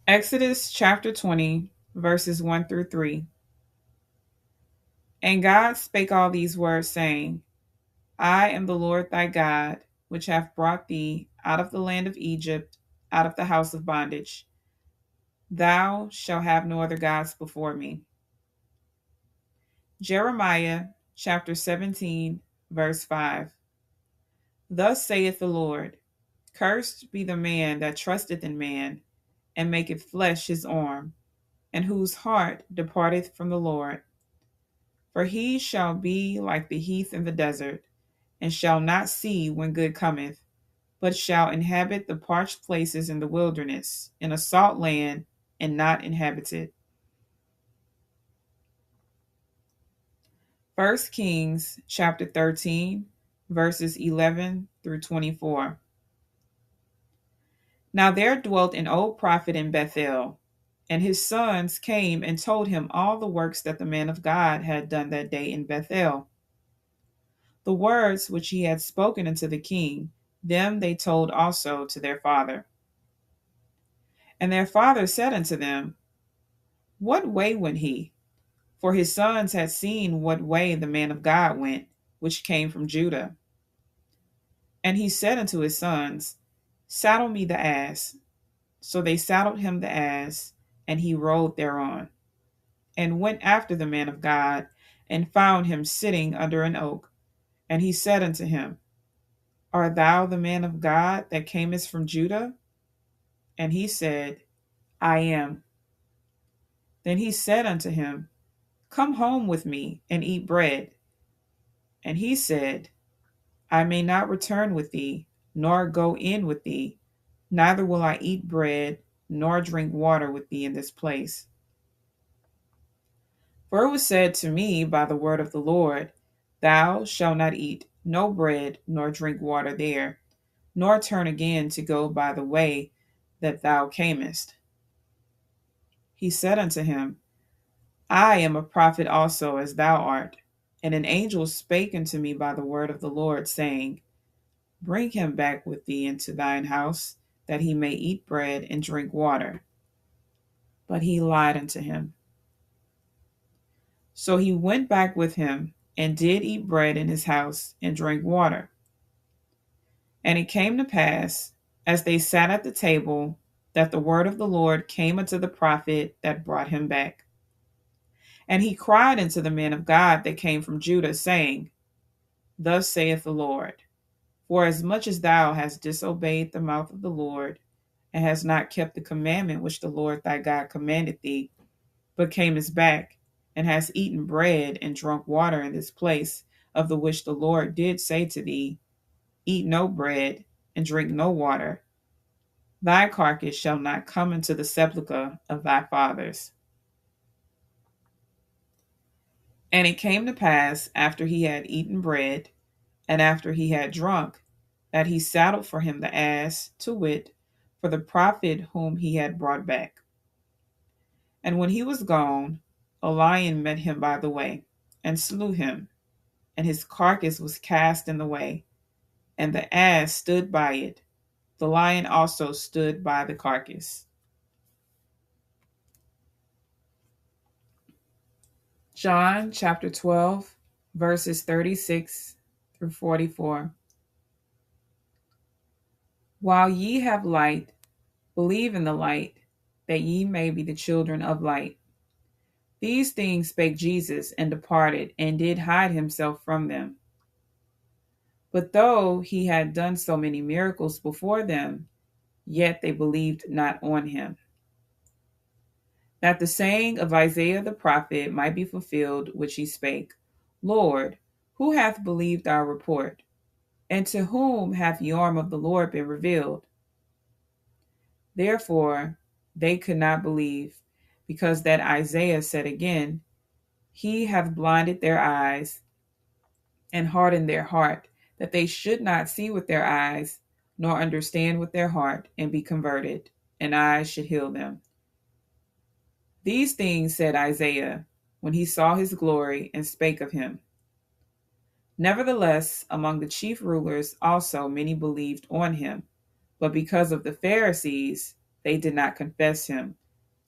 Exodus chapter 20, verses 1 through 3. And God spake all these words, saying, I am the Lord thy God, which hath brought thee out of the land of Egypt, out of the house of bondage. Thou shalt have no other gods before me. Jeremiah chapter 17, verse 5. Thus saith the Lord, Cursed be the man that trusteth in man, and maketh flesh his arm, and whose heart departeth from the Lord. For he shall be like the heath in the desert, and shall not see when good cometh, but shall inhabit the parched places in the wilderness, in a salt land, and not inhabited. 1 Kings chapter 13, verses 11 through 24. Now there dwelt an old prophet in Bethel, and his sons came and told him all the works that the man of God had done that day in Bethel. The words which he had spoken unto the king, them they told also to their father. And their father said unto them, What way went he? For his sons had seen what way the man of God went, which came from Judah. And he said unto his sons, Saddle me the ass. So they saddled him the ass, and he rode thereon, and went after the man of God, and found him sitting under an oak. And he said unto him, Art thou the man of God that camest from Judah? And he said, I am. Then he said unto him, Come home with me, and eat bread. And he said, I may not return with thee, nor go in with thee, neither will I eat bread, nor drink water with thee in this place. For it was said to me by the word of the Lord, Thou shalt not eat no bread, nor drink water there, nor turn again to go by the way that thou camest. He said unto him, I am a prophet also as thou art. And an angel spake unto me by the word of the Lord, saying, Bring him back with thee into thine house, that he may eat bread and drink water. But he lied unto him. So he went back with him, and did eat bread in his house, and drank water. And it came to pass, as they sat at the table, that the word of the Lord came unto the prophet that brought him back. And he cried unto the man of God that came from Judah, saying, Thus saith the Lord, For as much as thou hast disobeyed the mouth of the Lord, and hast not kept the commandment which the Lord thy God commanded thee, but camest back, and hast eaten bread and drunk water in this place, of the which the Lord did say to thee, Eat no bread, and drink no water, thy carcass shall not come into the sepulchre of thy fathers. And it came to pass, after he had eaten bread, and after he had drunk, that he saddled for him the ass, to wit, for the prophet whom he had brought back. And when he was gone, a lion met him by the way, and slew him, and his carcass was cast in the way, and the ass stood by it. The lion also stood by the carcass. John chapter 12, verses 36 through 44. While ye have light, believe in the light, that ye may be the children of light. These things spake Jesus, and departed, and did hide himself from them. But though he had done so many miracles before them, yet they believed not on him. That the saying of Isaiah the prophet might be fulfilled, which he spake, Lord, who hath believed our report? And to whom hath the arm of the Lord been revealed? Therefore they could not believe, because that Isaiah said again, He hath blinded their eyes, and hardened their heart, that they should not see with their eyes, nor understand with their heart, and be converted, and I should heal them. These things said Isaiah, when he saw his glory, and spake of him. Nevertheless, among the chief rulers also many believed on him, but because of the Pharisees, they did not confess him,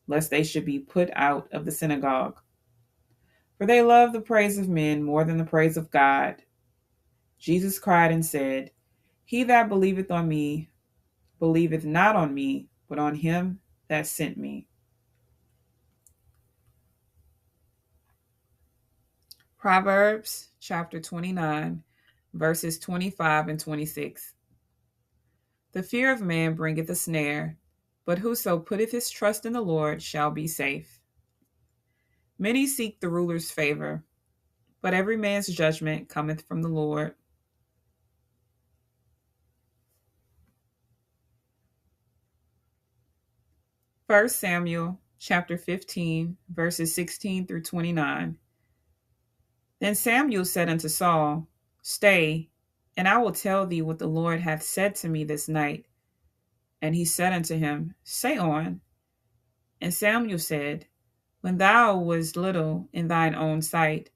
lest they should be put out of the synagogue. For they love the praise of men more than the praise of God. Jesus cried and said, He that believeth on me, believeth not on me, but on him that sent me. Proverbs chapter 29, verses 25 and 26. The fear of man bringeth a snare, but whoso putteth his trust in the Lord shall be safe. Many seek the ruler's favor, but every man's judgment cometh from the Lord. First Samuel chapter 15, verses 16 through 29. Then Samuel said unto Saul, Stay, and I will tell thee what the Lord hath said to me this night. And he said unto him, Say on. And Samuel said, When thou wast little in thine own sight,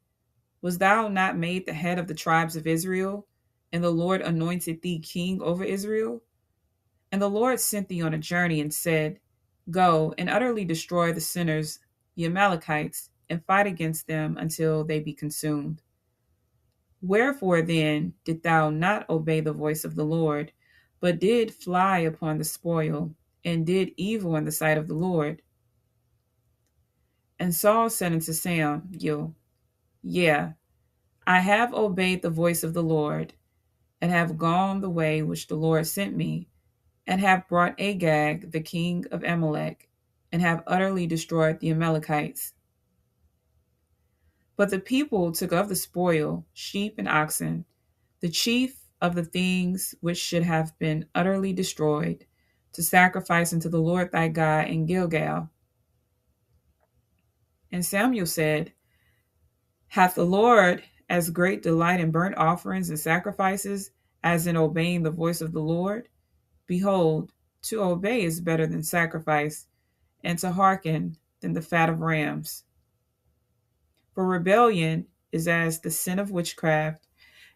was thou not made the head of the tribes of Israel? And the Lord anointed thee king over Israel? And the Lord sent thee on a journey and said, Go and utterly destroy the sinners, the Amalekites, and fight against them until they be consumed. Wherefore then did thou not obey the voice of the Lord, but did fly upon the spoil, and did evil in the sight of the Lord? And Saul said unto Samuel, Yea, I have obeyed the voice of the Lord, and have gone the way which the Lord sent me, and have brought Agag, the king of Amalek, and have utterly destroyed the Amalekites. But the people took of the spoil sheep and oxen, the chief of the things which should have been utterly destroyed, to sacrifice unto the Lord thy God in Gilgal. And Samuel said, Hath the Lord as great delight in burnt offerings and sacrifices as in obeying the voice of the Lord? Behold, to obey is better than sacrifice, and to hearken than the fat of rams. For rebellion is as the sin of witchcraft,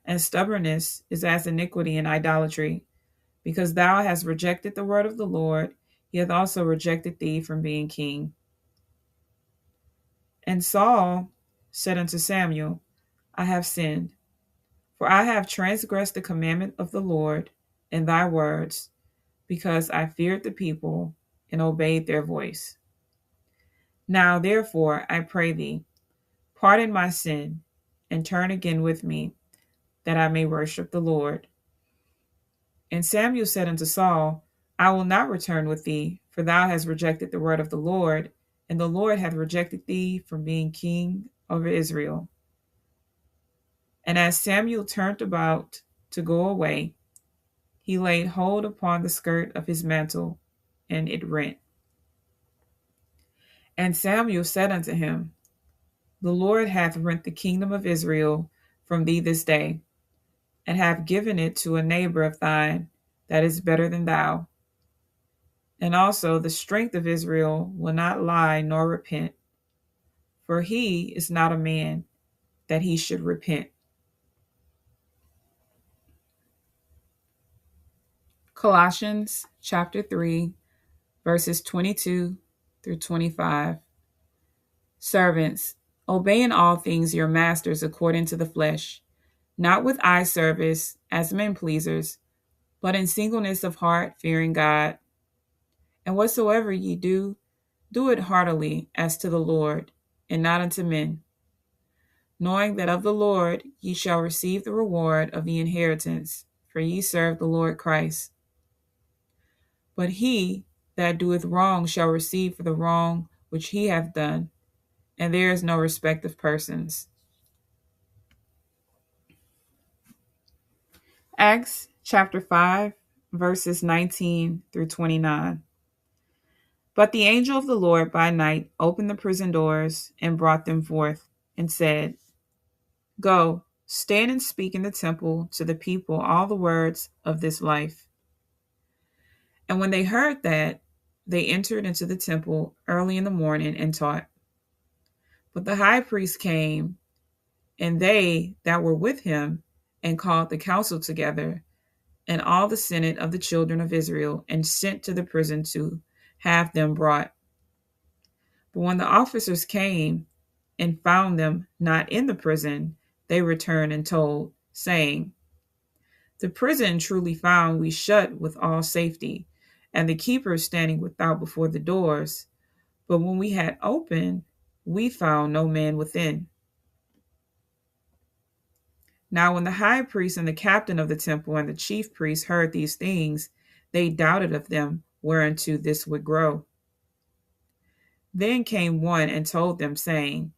and stubbornness is as iniquity and idolatry. Because thou hast rejected the word of the Lord, he hath also rejected thee from being king. And Saul said unto Samuel, I have sinned, for I have transgressed the commandment of the Lord and thy words, because I feared the people and obeyed their voice. Now therefore, I pray thee, pardon my sin, and turn again with me, that I may worship the Lord. And Samuel said unto Saul, I will not return with thee, for thou hast rejected the word of the Lord, and the Lord hath rejected thee from being king over Israel. And as Samuel turned about to go away, he laid hold upon the skirt of his mantle, and it rent. And Samuel said unto him, The Lord hath rent the kingdom of Israel from thee this day, and hath given it to a neighbor of thine that is better than thou. And also the strength of Israel will not lie nor repent, for he is not a man that he should repent. Colossians chapter 3, verses 22 through 25. Servants, obey in all things your masters according to the flesh, not with eye service as men pleasers, but in singleness of heart, fearing God. And whatsoever ye do, do it heartily as to the Lord, and not unto men, knowing that of the Lord ye shall receive the reward of the inheritance, for ye serve the Lord Christ. But he that doeth wrong shall receive for the wrong which he hath done, and there is no respect of persons. Acts chapter 5, verses 19 through 29. But the angel of the Lord by night opened the prison doors and brought them forth, and said, Go, stand and speak in the temple to the people all the words of this life. And when they heard that, they entered into the temple early in the morning and taught. But the high priest came, and they that were with him, and called the council together, and all the senate of the children of Israel, and sent to the prison to have them brought. But when the officers came and found them not in the prison, they returned and told, saying, the prison truly found we shut with all safety, and the keepers standing without before the doors. But when we had opened, we found no man within. Now when the high priest and the captain of the temple and the chief priests heard these things, they doubted of them whereunto this would grow. Then came one and told them, saying,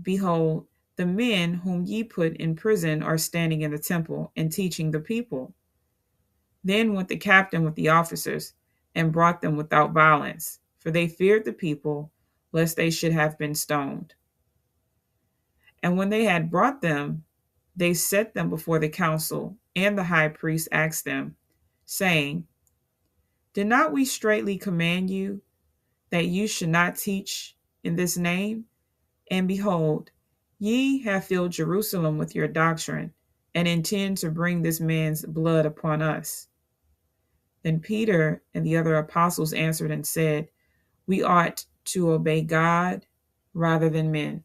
behold, the men whom ye put in prison are standing in the temple and teaching the people. Then went the captain with the officers and brought them without violence, for they feared the people, lest they should have been stoned. And when they had brought them, they set them before the council, and the high priest asked them, saying, did not we straitly command you that you should not teach in this name? And behold, ye have filled Jerusalem with your doctrine, and intend to bring this man's blood upon us. Then Peter and the other apostles answered and said, we ought to obey God rather than men.